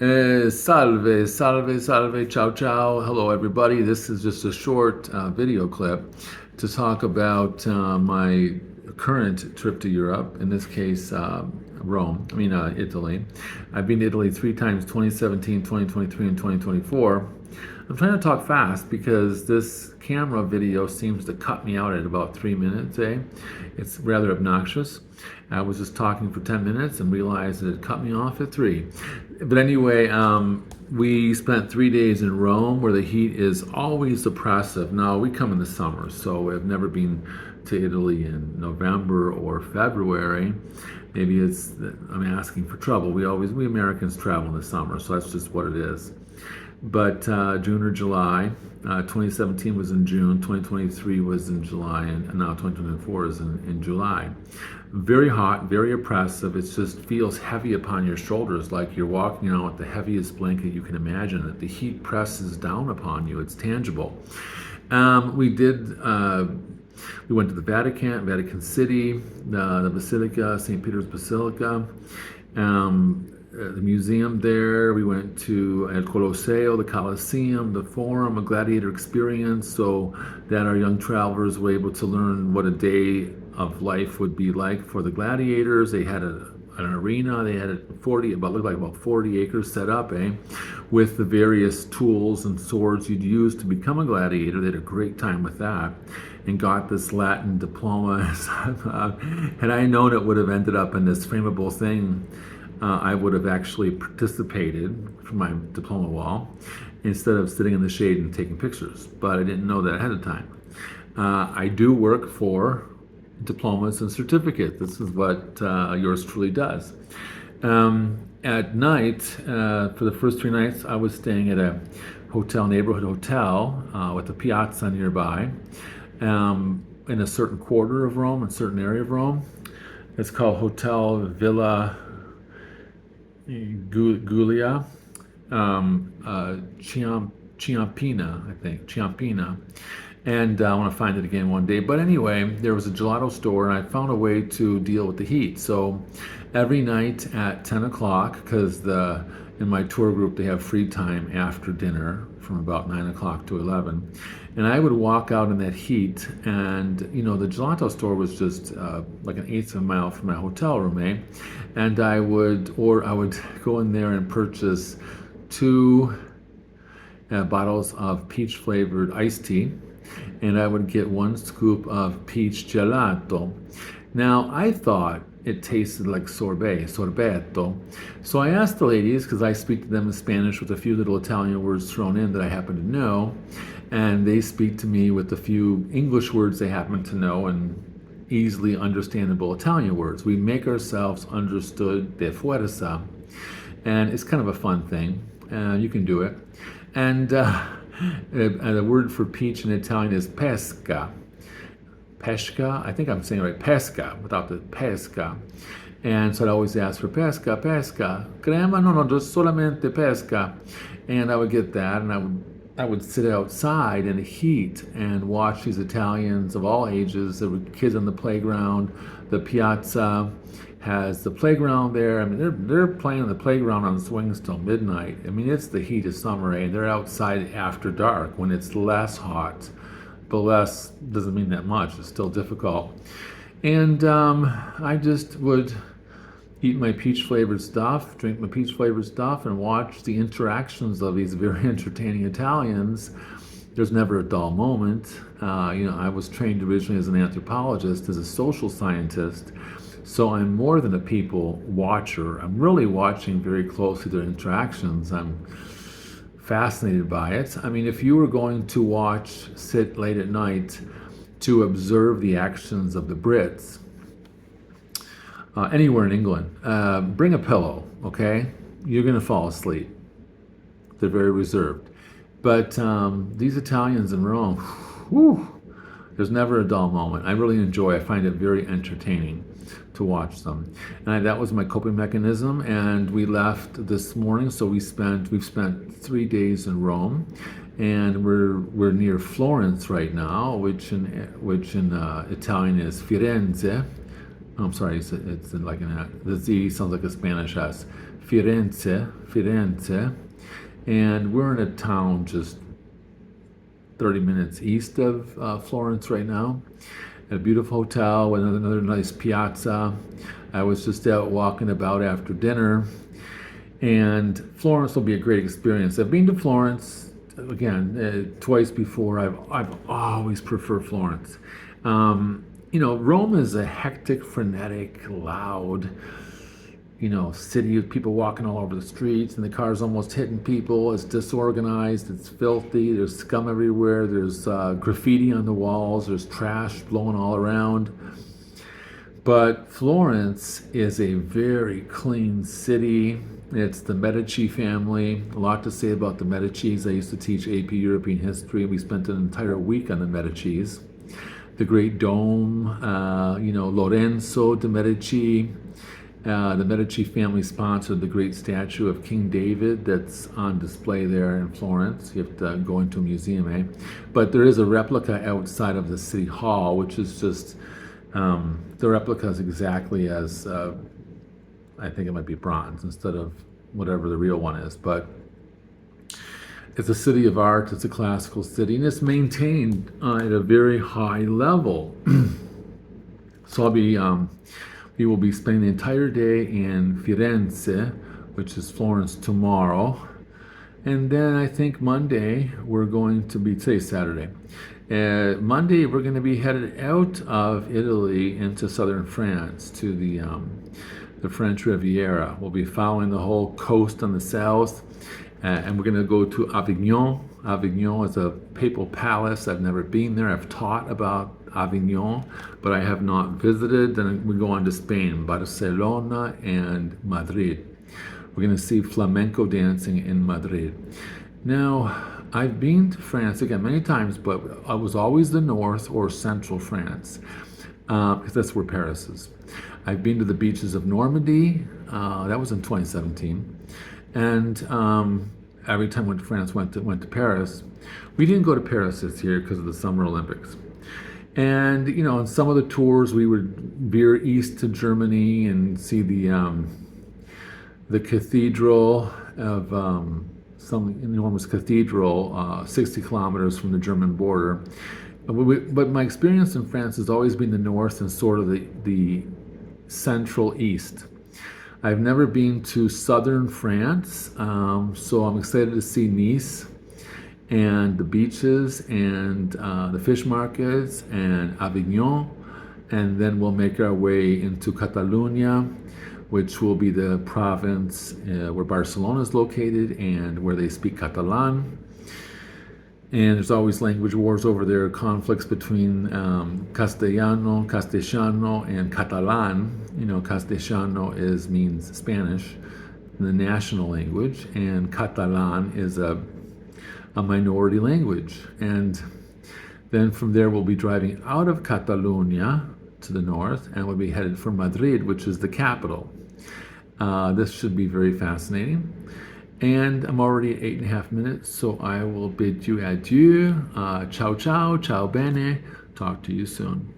Salve, salve, salve, ciao, ciao. Hello, everybody. This is just a short video clip to talk about my current trip to Europe, in this case, Italy. I've been to Italy three times, 2017, 2023, and 2024. I'm trying to talk fast because this camera video seems to cut me out at about 3 minutes, eh? It's rather obnoxious. I was just talking for 10 minutes and realized that it cut me off at 3. But anyway, we spent 3 days in Rome where the heat is always oppressive. Now, we come in the summer, so I've never been to Italy in November or February. Maybe I'm asking for trouble. We Americans travel in the summer, so that's just what it is. But June or July, 2017 was in June, 2023 was in July, and now 2024 is in July. Very hot, very oppressive. It just feels heavy upon your shoulders, like you're walking out with the heaviest blanket you can imagine. That the heat presses down upon you. It's tangible. We went to the Vatican City, the Basilica, St. Peter's Basilica. The museum there. We went to El Colosseo, the Colosseum, the Forum, a gladiator experience, so that our young travelers were able to learn what a day of life would be like for the gladiators. They had an arena. They had looked like about 40 acres set up, with the various tools and swords you'd use to become a gladiator. They had a great time with that and got this Latin diploma. Had I known it would have ended up in this frameable thing, I would have actually participated for my diploma wall instead of sitting in the shade and taking pictures. But I didn't know that ahead of time. I do work for diplomas and certificates. This is what yours truly does. At night, for the first 3 nights, I was staying at a neighborhood hotel with a piazza nearby in a certain quarter of Rome, a certain area of Rome. It's called Hotel Villa Giulia, Ciampina, I think, Ciampina. And I want to find it again one day. But anyway, there was a gelato store, and I found a way to deal with the heat. So every night at 10 o'clock, because in my tour group they have free time after dinner from about 9 o'clock to 11. And I would walk out in that heat, and the gelato store was just like an eighth of a mile from my hotel room, and I would go in there and purchase 2 bottles of peach flavored iced tea, and I would get 1 scoop of peach gelato. Now, I thought it tasted like sorbetto. So I asked the ladies, because I speak to them in Spanish with a few little Italian words thrown in that I happen to know, and they speak to me with a few English words they happen to know and easily understandable Italian words. We make ourselves understood de fuerza, and it's kind of a fun thing. You can do it. And the word for peach in Italian is pesca. Pesca, I think I'm saying it right, pesca, without the pesca. And so I'd always ask for pesca. Crema? No, just solamente pesca. And I would get that, and I would sit outside in the heat and watch these Italians of all ages. There were kids on the playground. The piazza has the playground there. I mean, they're playing on the playground on swings till midnight. I mean, it's the heat of summer, and they're outside after dark when it's less hot. But less doesn't mean that much. It's still difficult. And I just would eat my peach-flavored stuff, drink my peach-flavored stuff, and watch the interactions of these very entertaining Italians. There's never a dull moment. I was trained originally as an anthropologist, as a social scientist, so I'm more than a people watcher. I'm really watching very closely their interactions. I'm fascinated by it. I mean, if you were going to sit late at night to observe the actions of the Brits, anywhere in England, bring a pillow, okay? You're going to fall asleep. They're very reserved. But these Italians in Rome, whew, there's never a dull moment. I find it very entertaining to watch them. And that was my coping mechanism, and we left this morning, so we've spent 3 days in Rome, and we're near Florence right now, which in Italian is Firenze. I'm sorry, it's like the Z sounds like a Spanish S. Firenze, and we're in a town just 30 minutes east of Florence right now, at a beautiful hotel with another nice piazza. I was just out walking about after dinner, and Florence will be a great experience. I've been to Florence again twice before. I've always preferred Florence. Rome is a hectic, frenetic, loud, city with people walking all over the streets and the cars almost hitting people. It's disorganized, it's filthy, there's scum everywhere, there's graffiti on the walls, there's trash blowing all around. But Florence is a very clean city. It's the Medici family. A lot to say about the Medicis. I used to teach AP European history. We spent an entire week on the Medicis. The Great Dome, Lorenzo de Medici. The Medici family sponsored the great statue of King David that's on display there in Florence. You have to go into a museum, eh? But there is a replica outside of the city hall, which is just, the replica is exactly as, I think it might be bronze instead of whatever the real one is. But it's a city of art, it's a classical city, and it's maintained at a very high level. So we will be spending the entire day in Firenze, which is Florence, tomorrow. And then I think Monday, we're going to be, today's Saturday. Monday, we're going to be headed out of Italy into southern France to the French Riviera. We'll be following the whole coast on the south, and we're going to go to Avignon. Avignon is a papal palace. I've never been there. I've taught about Avignon, but I have not visited. Then we go on to Spain, Barcelona and Madrid. We're going to see flamenco dancing in Madrid. Now, I've been to France again many times, but I was always the north or central France, because that's where Paris is. I've been to the beaches of Normandy. That was in 2017, and every time I went to France, went to Paris. We didn't go to Paris this year because of the Summer Olympics. And in some of the tours, we would veer east to Germany and see the cathedral of some enormous cathedral, 60 kilometers from the German border. But my experience in France has always been the north and sort of the central east. I've never been to southern France, so I'm excited to see Nice and the beaches and the fish markets and Avignon, and then we'll make our way into Catalonia, which will be the province where Barcelona is located and where they speak Catalan. And there's always language wars over there, conflicts between Castellano, and Catalan. Castellano means Spanish, the national language, and Catalan is a minority language. And then from there we'll be driving out of Catalonia to the north, and we'll be headed for Madrid, which is the capital. This should be very fascinating. And I'm already at 8.5 minutes, so I will bid you adieu. Ciao, ciao, ciao bene. Talk to you soon.